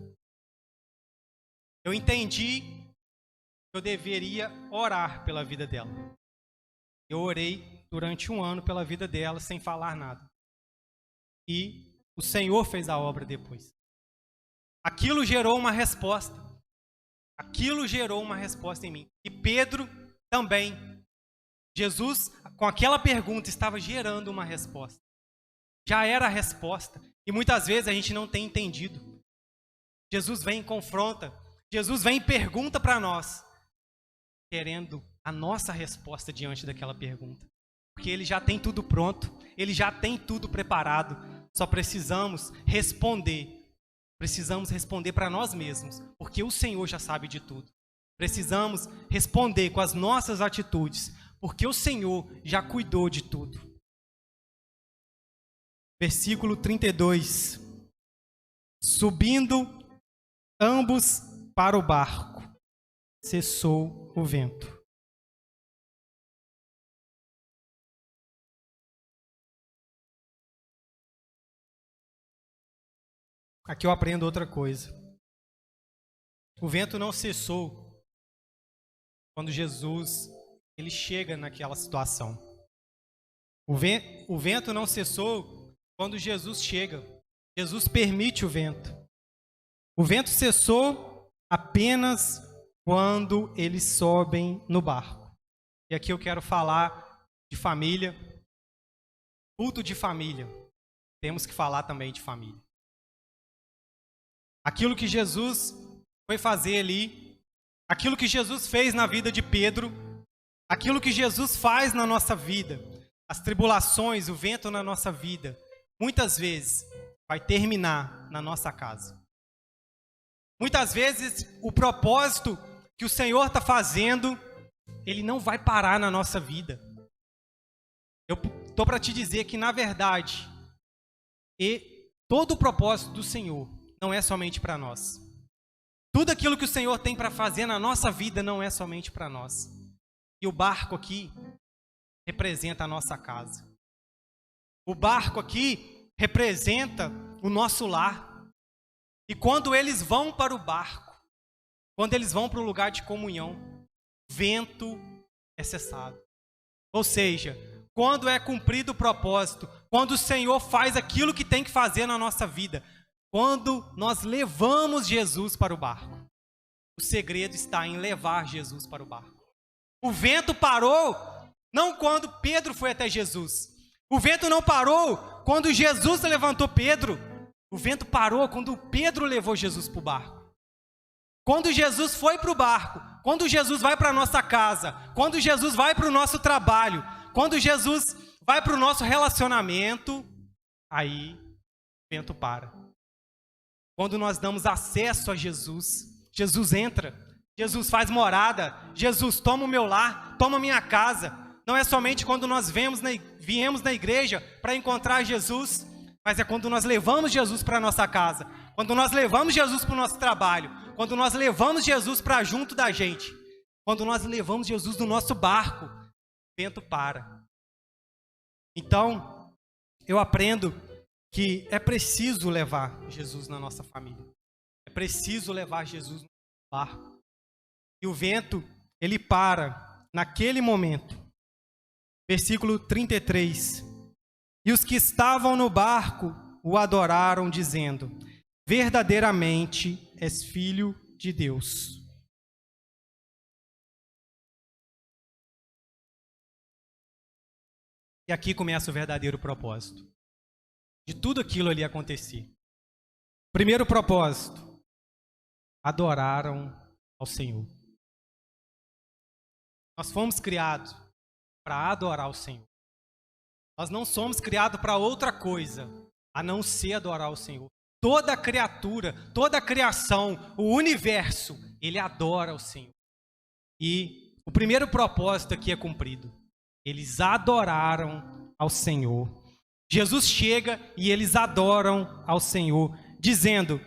[SPEAKER 1] Eu entendi que eu deveria orar pela vida dela. Eu orei durante 1 ano pela vida dela, sem falar nada. E o Senhor fez a obra depois. Aquilo gerou uma resposta. Aquilo gerou uma resposta em mim. E Pedro também. Jesus, com aquela pergunta, estava gerando uma resposta. Já era a resposta. E muitas vezes a gente não tem entendido. Jesus vem e confronta. Jesus vem e pergunta para nós, querendo a nossa resposta diante daquela pergunta. Porque Ele já tem tudo pronto. Ele já tem tudo preparado. Só precisamos responder. Precisamos responder para nós mesmos, porque o Senhor já sabe de tudo. Precisamos responder com as nossas atitudes, porque o Senhor já cuidou de tudo. Versículo 32. Subindo ambos para o barco, cessou o vento. Aqui eu aprendo outra coisa. O vento não cessou quando Jesus ele chega naquela situação. O vento não cessou quando Jesus chega. Jesus permite o vento. O vento cessou apenas quando eles sobem no barco. E aqui eu quero falar de família, culto de família. Temos que falar também de família. Aquilo que Jesus foi fazer ali, aquilo que Jesus fez na vida de Pedro, aquilo que Jesus faz na nossa vida, as tribulações, o vento na nossa vida, muitas vezes vai terminar na nossa casa. Muitas vezes o propósito que o Senhor está fazendo, ele não vai parar na nossa vida. Eu estou para te dizer que, na verdade, todo o propósito do Senhor não é somente para nós. Tudo aquilo que o Senhor tem para fazer na nossa vida não é somente para nós. E o barco aqui representa a nossa casa. O barco aqui representa o nosso lar. E quando eles vão para o barco, quando eles vão para o lugar de comunhão, vento é cessado. Ou seja, quando é cumprido o propósito, quando o Senhor faz aquilo que tem que fazer na nossa vida, quando nós levamos Jesus para o barco. O segredo está em levar Jesus para o barco. O vento parou não quando Pedro foi até Jesus. O vento não parou quando Jesus levantou Pedro. O vento parou quando Pedro levou Jesus para o barco. Quando Jesus foi para o barco, quando Jesus vai para a nossa casa, quando Jesus vai para o nosso trabalho, quando Jesus vai para o nosso relacionamento, aí o vento para. Quando nós damos acesso a Jesus, Jesus entra, Jesus faz morada, Jesus toma o meu lar, toma a minha casa. Não é somente quando nós viemos na igreja para encontrar Jesus, mas é quando nós levamos Jesus para a nossa casa, quando nós levamos Jesus para o nosso trabalho, quando nós levamos Jesus para junto da gente, quando nós levamos Jesus no nosso barco, o vento para. Então, eu aprendo que é preciso levar Jesus na nossa família. É preciso levar Jesus no barco. E o vento, ele para naquele momento. Versículo 33. E os que estavam no barco o adoraram, dizendo: verdadeiramente és filho de Deus. E aqui começa o verdadeiro propósito de tudo aquilo ali acontecer. Primeiro propósito: adoraram ao Senhor. Nós fomos criados para adorar o Senhor. Nós não somos criados para outra coisa a não ser adorar o Senhor. Toda criatura, toda a criação, o universo, ele adora o Senhor. E o primeiro propósito aqui é cumprido. Eles adoraram ao Senhor. Jesus chega e eles adoram ao Senhor, dizendo: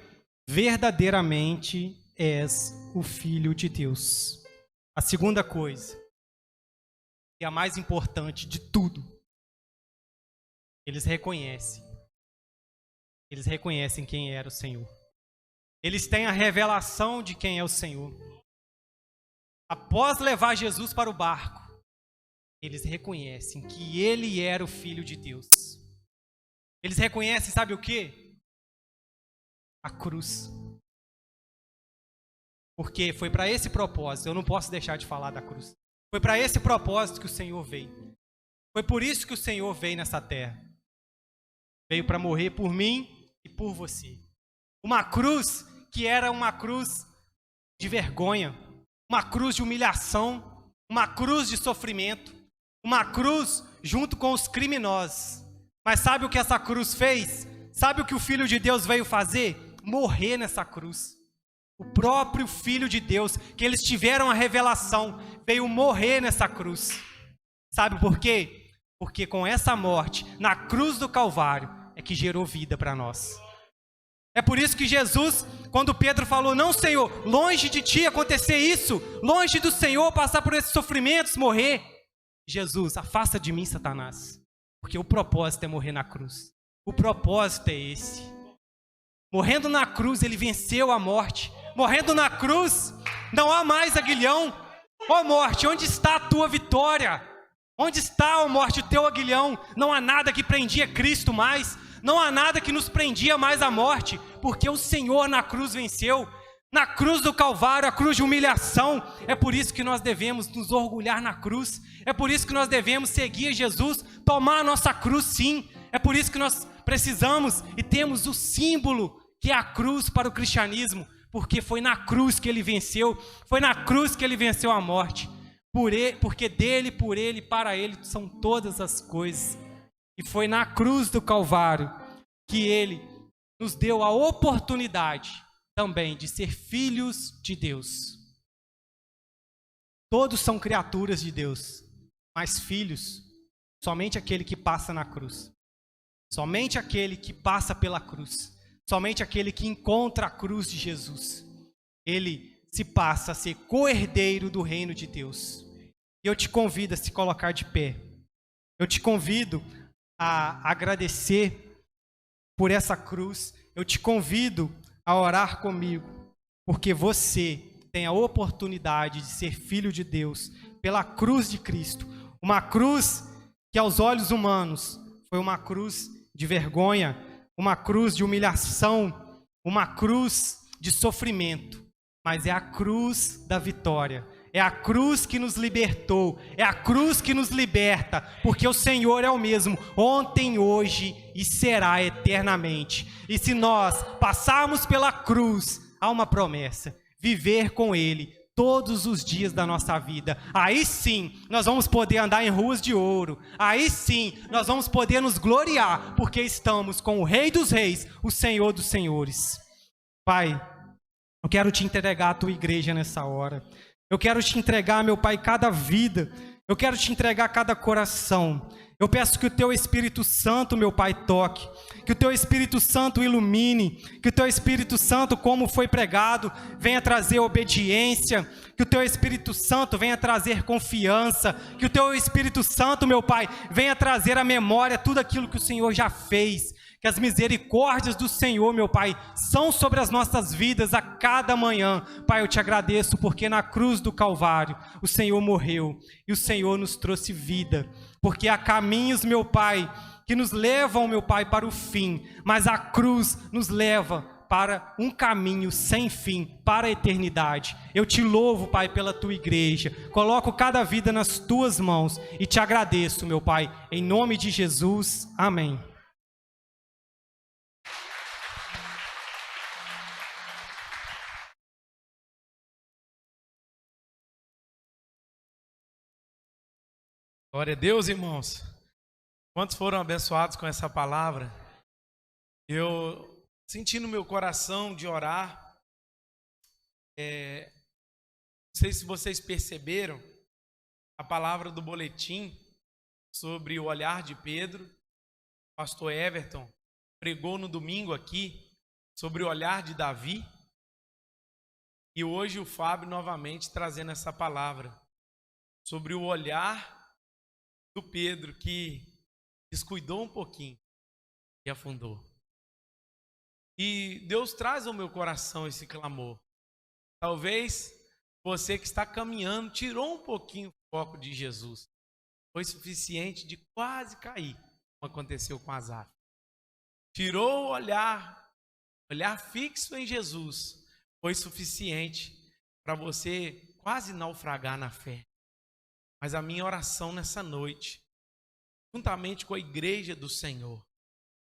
[SPEAKER 1] verdadeiramente és o Filho de Deus. A segunda coisa, e a mais importante de tudo, eles reconhecem quem era o Senhor. Eles têm a revelação de quem é o Senhor. Após levar Jesus para o barco, eles reconhecem que Ele era o Filho de Deus. Eles reconhecem, sabe o quê? A cruz. Porque foi para esse propósito, eu não posso deixar de falar da cruz. Foi para esse propósito que o Senhor veio. Foi por isso que o Senhor veio nessa terra. Veio para morrer por mim e por você. Uma cruz que era uma cruz de vergonha, uma cruz de humilhação, uma cruz de sofrimento, uma cruz junto com os criminosos. Mas sabe o que essa cruz fez? Sabe o que o Filho de Deus veio fazer? Morrer nessa cruz. O próprio Filho de Deus, que eles tiveram a revelação, veio morrer nessa cruz. Sabe por quê? Porque com essa morte, na cruz do Calvário, é que gerou vida para nós. É por isso que Jesus, quando Pedro falou: não, Senhor, longe de ti acontecer isso, longe do Senhor passar por esses sofrimentos, morrer. Jesus, afasta de mim, Satanás, porque o propósito é morrer na cruz. O propósito é esse. Morrendo na cruz, ele venceu a morte. Morrendo na cruz, não há mais aguilhão. Ó morte, onde está a tua vitória? Onde está, ó morte, o teu aguilhão? Não há nada que prendia Cristo mais. Não há nada que nos prendia mais à morte, porque o Senhor na cruz venceu. Na cruz do Calvário, a cruz de humilhação. É por isso que nós devemos nos orgulhar na cruz. É por isso que nós devemos seguir Jesus, tomar a nossa cruz, sim. É por isso que nós precisamos e temos o símbolo que é a cruz para o cristianismo, porque foi na cruz que ele venceu, foi na cruz que ele venceu a morte. Porque dele, por ele, para ele são todas as coisas. E foi na cruz do Calvário que ele nos deu a oportunidade também de ser filhos de Deus. Todos são criaturas de Deus, mas filhos, somente aquele que passa na cruz. Somente aquele que passa pela cruz. Somente aquele que encontra a cruz de Jesus. ele se passa a ser co-herdeiro do reino de Deus. E eu te convido a se colocar de pé. Eu te convido a agradecer por essa cruz. Eu te convido a orar comigo, porque você tem a oportunidade de ser filho de Deus pela cruz de Cristo. Uma cruz que aos olhos humanos foi uma cruz de vergonha, uma cruz de humilhação, uma cruz de sofrimento, mas é a cruz da vitória. É a cruz que nos libertou, é a cruz que nos liberta, porque o Senhor é o mesmo, ontem, hoje e será eternamente. E se nós passarmos pela cruz, há uma promessa: viver com Ele todos os dias da nossa vida. Aí sim, nós vamos poder andar em ruas de ouro. Aí sim, nós vamos poder nos gloriar, porque estamos com o Rei dos Reis, o Senhor dos Senhores. Pai, eu quero te entregar a tua igreja nessa hora. Eu quero te entregar, meu Pai, cada vida. Eu quero te entregar cada coração. Eu peço que o teu Espírito Santo, meu Pai, toque. Que o teu Espírito Santo ilumine. Que o teu Espírito Santo, como foi pregado, venha trazer obediência. Que o teu Espírito Santo venha trazer confiança. Que o teu Espírito Santo, meu Pai, venha trazer à memória tudo aquilo que o Senhor já fez. Que as misericórdias do Senhor, meu Pai, são sobre as nossas vidas a cada manhã. Pai, eu te agradeço porque na cruz do Calvário o Senhor morreu e o Senhor nos trouxe vida. Porque há caminhos, meu Pai, que nos levam, meu Pai, para o fim, mas a cruz nos leva para um caminho sem fim, para a eternidade. Eu te louvo, Pai, pela tua igreja. Coloco cada vida nas tuas mãos e te agradeço, meu Pai, em nome de Jesus. Amém.
[SPEAKER 2] Glória a Deus, irmãos. Quantos foram abençoados com essa palavra? Eu senti no meu coração de orar. Não sei se vocês perceberam a palavra do boletim sobre o olhar de Pedro. O pastor Everton pregou no domingo aqui sobre o olhar de Davi. E hoje o Fábio novamente trazendo essa palavra sobre o olhar do Pedro, que descuidou um pouquinho e afundou. E Deus traz ao meu coração esse clamor. Talvez você que está caminhando tirou um pouquinho o foco de Jesus. Foi suficiente de quase cair, como aconteceu com Asaf. Tirou o olhar fixo em Jesus. Foi suficiente para você quase naufragar na fé. Mas a minha oração nessa noite, juntamente com a igreja do Senhor,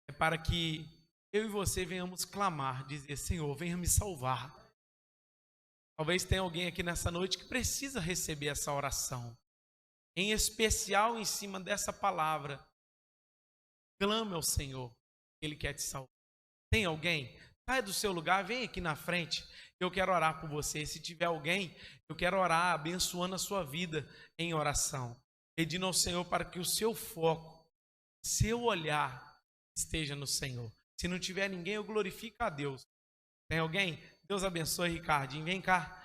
[SPEAKER 2] é para que eu e você venhamos clamar, dizer: Senhor, venha me salvar. Talvez tenha alguém aqui nessa noite que precisa receber essa oração, em especial em cima dessa palavra. Clame ao Senhor, Ele quer te salvar. Tem alguém? Sai do seu lugar, vem aqui na frente. Eu quero orar por você. Se tiver alguém, eu quero orar abençoando a sua vida em oração, pedindo ao Senhor para que o seu foco, seu olhar esteja no Senhor. Se não tiver ninguém, eu glorifico a Deus. Tem alguém? Deus abençoe, Ricardinho. Vem cá.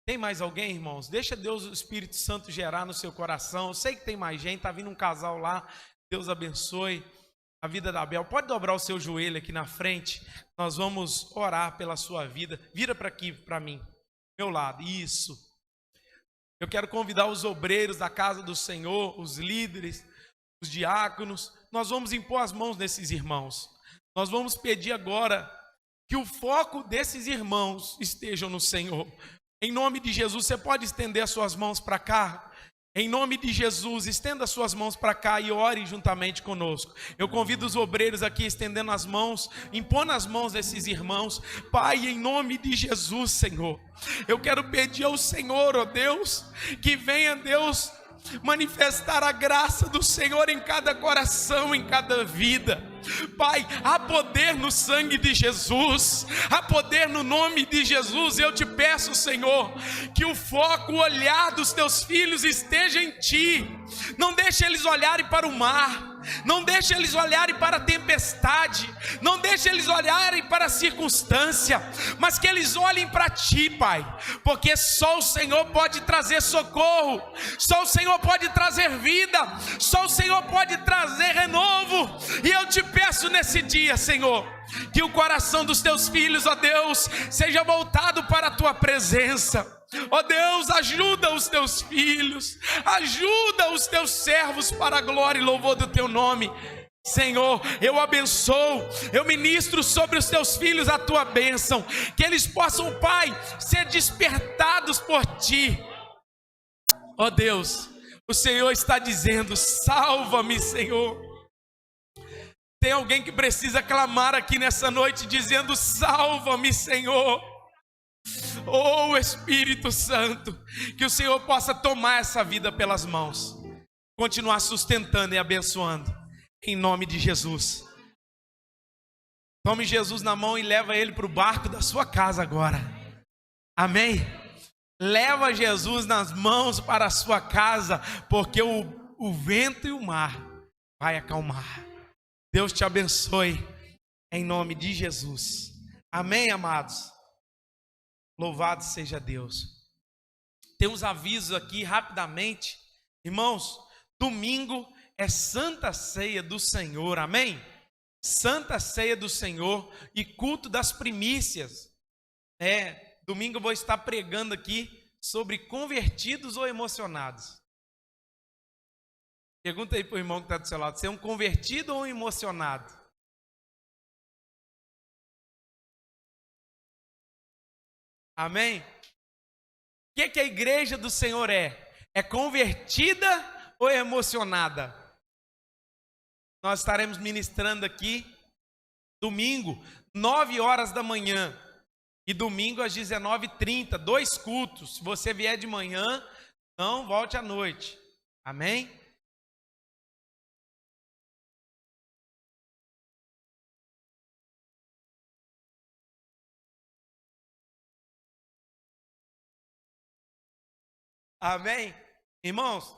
[SPEAKER 2] Tem mais alguém, irmãos? Deixa Deus, o Espírito Santo, gerar no seu coração. Eu sei que tem mais gente, está vindo um casal lá. Deus abençoe a vida da Bel. Pode dobrar o seu joelho aqui na frente. Nós vamos orar pela sua vida. Vira para aqui, para mim, meu lado. Isso. Eu quero convidar os obreiros da casa do Senhor, os líderes, os diáconos. Nós vamos impor as mãos desses irmãos. Nós vamos pedir agora que o foco desses irmãos estejam no Senhor. Em nome de Jesus, você pode estender as suas mãos para cá? Em nome de Jesus, estenda as suas mãos para cá e ore juntamente conosco. Eu convido os obreiros aqui estendendo as mãos, impondo as mãos desses irmãos. Pai, em nome de Jesus, Senhor, eu quero pedir ao Senhor, ó Deus, que venha, Deus, manifestar a graça do Senhor em cada coração, em cada vida. Pai, há poder no sangue de Jesus, há poder no nome de Jesus. Eu te peço, Senhor, que o foco, o olhar dos teus filhos esteja em Ti. Não deixe eles olharem para o mar, Não deixe eles olharem para a tempestade, não deixe eles olharem para a circunstância, mas que eles olhem para Ti, Pai, porque só o Senhor pode trazer socorro, só o Senhor pode trazer vida, só o Senhor pode trazer renovo. E eu te peço nesse dia, Senhor, que o coração dos Teus filhos, ó Deus, seja voltado para a Tua presença. Ó Deus, ajuda os Teus filhos, ajuda os Teus servos para a glória e louvor do Teu nome. Senhor, eu abençoo, eu ministro sobre os Teus filhos a Tua bênção, que eles possam, Pai, ser despertados por Ti. Ó Deus, o Senhor está dizendo: salva-me, Senhor. Tem alguém que precisa clamar aqui nessa noite dizendo: salva-me, Senhor. Oh Espírito Santo, que o Senhor possa tomar essa vida pelas mãos, continuar sustentando e abençoando, em nome de Jesus. Tome Jesus na mão e leva ele para o barco da sua casa agora, amém? Leva Jesus nas mãos para a sua casa, porque o vento e o mar vai acalmar. Deus te abençoe, em nome de Jesus, amém, amados? Louvado seja Deus. Tem uns avisos aqui rapidamente. Irmãos, domingo é Santa Ceia do Senhor, amém? Santa Ceia do Senhor e culto das primícias. Domingo eu vou estar pregando aqui sobre convertidos ou emocionados. Pergunta aí para o irmão que está do seu lado: você é um convertido ou um emocionado? Amém? O que a igreja do Senhor é? É convertida ou é emocionada? Nós estaremos ministrando aqui domingo, 9 horas da manhã, e domingo às 19h30, 2 cultos. Se você vier de manhã, não volte à noite. Amém? Amém? Irmãos,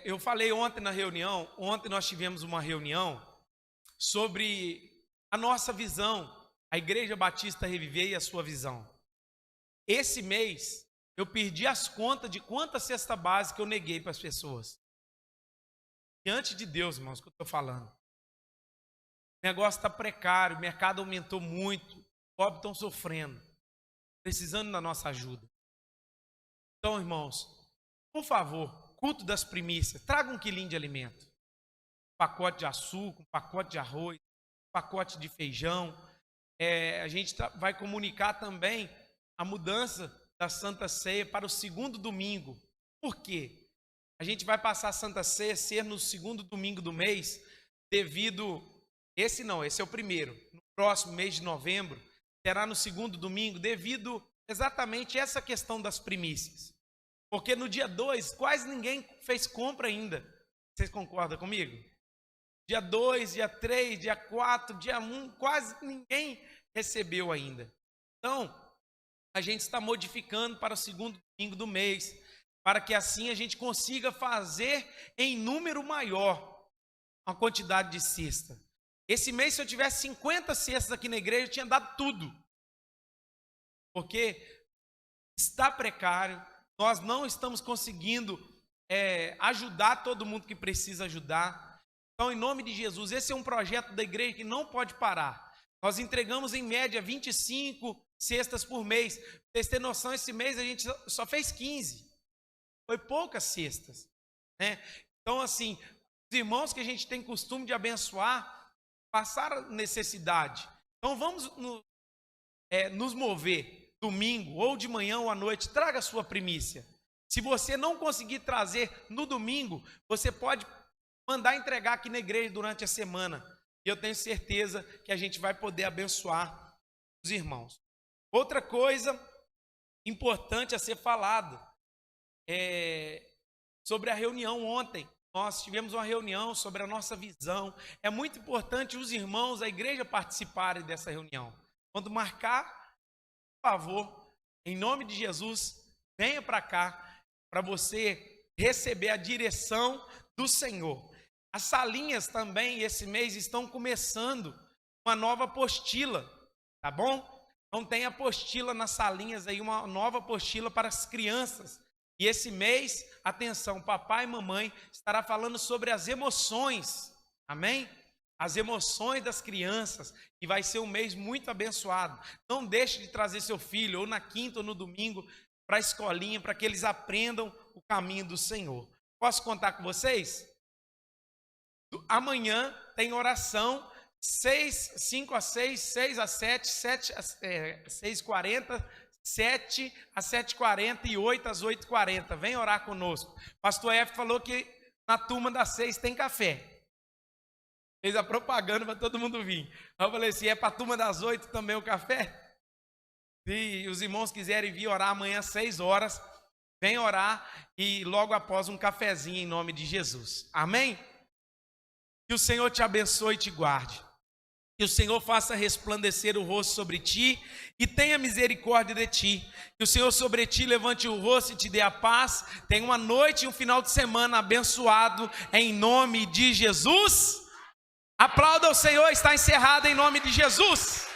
[SPEAKER 2] eu falei ontem na reunião, ontem nós tivemos uma reunião sobre a nossa visão, a Igreja Batista Reviver e a sua visão. Esse mês, eu perdi as contas de quantas cesta básica eu neguei para as pessoas. Diante de Deus, irmãos, que eu estou falando. O negócio está precário, o mercado aumentou muito, os pobres estão sofrendo, precisando da nossa ajuda. Então, irmãos, por favor, culto das primícias, traga 1 quilinho de alimento. Um pacote de açúcar, um pacote de arroz, um pacote de feijão. A gente vai comunicar também a mudança da Santa Ceia para o 2º domingo. Por quê? A gente vai passar a Santa Ceia ser no 2º domingo do mês, devido... esse é o primeiro. No próximo mês de novembro, será no 2º domingo, devido exatamente a essa questão das primícias. Porque no dia 2, quase ninguém fez compra ainda. Vocês concordam comigo? Dia 2, dia 3, dia 4, dia 1, quase ninguém recebeu ainda. Então, a gente está modificando para o 2º domingo do mês, para que assim a gente consiga fazer em número maior uma quantidade de cesta. Esse mês, se eu tivesse 50 cestas aqui na igreja, eu tinha dado tudo. Porque está precário, nós não estamos conseguindo ajudar todo mundo que precisa ajudar. Então, em nome de Jesus, esse é um projeto da igreja que não pode parar. Nós entregamos em média 25 cestas por mês. Para vocês terem noção, esse mês a gente só fez 15. Foi poucas cestas, né? Então, assim, os irmãos que a gente tem costume de abençoar passaram necessidade. Então, vamos nos mover domingo, ou de manhã ou à noite. Traga a sua primícia. Se você não conseguir trazer no domingo, você pode mandar entregar aqui na igreja durante a semana. E eu tenho certeza que a gente vai poder abençoar os irmãos. Outra coisa importante a ser falado sobre a reunião ontem. Nós tivemos uma reunião sobre a nossa visão. É muito importante os irmãos, a igreja, participarem dessa reunião. Quando marcar, por favor, em nome de Jesus, venha para cá, para você receber a direção do Senhor. As salinhas também, esse mês, estão começando uma nova apostila, tá bom? Então tem apostila nas salinhas aí, uma nova apostila para as crianças. E esse mês, atenção, papai e mamãe estará falando sobre as emoções, amém? As emoções das crianças, e vai ser um mês muito abençoado. Não deixe de trazer seu filho, ou na quinta ou no domingo, para a escolinha, para que eles aprendam o caminho do Senhor. Posso contar com vocês? Amanhã tem oração, 5 às 6, 6 às 7, 6h40, 7 às 7h40 e 8 às 8h40. Vem orar conosco. Pastor F falou que na turma das 6 tem café. Fez a propaganda para todo mundo vir. Aí eu falei assim, é para a turma das 8 também o café? Se os irmãos quiserem vir orar amanhã às 6 horas, vem orar e logo após um cafezinho em nome de Jesus. Amém? Que o Senhor te abençoe e te guarde. Que o Senhor faça resplandecer o rosto sobre ti e tenha misericórdia de ti. Que o Senhor sobre ti levante o rosto e te dê a paz. Tenha uma noite e um final de semana abençoado em nome de Jesus. Aplauda o Senhor, está encerrado em nome de Jesus.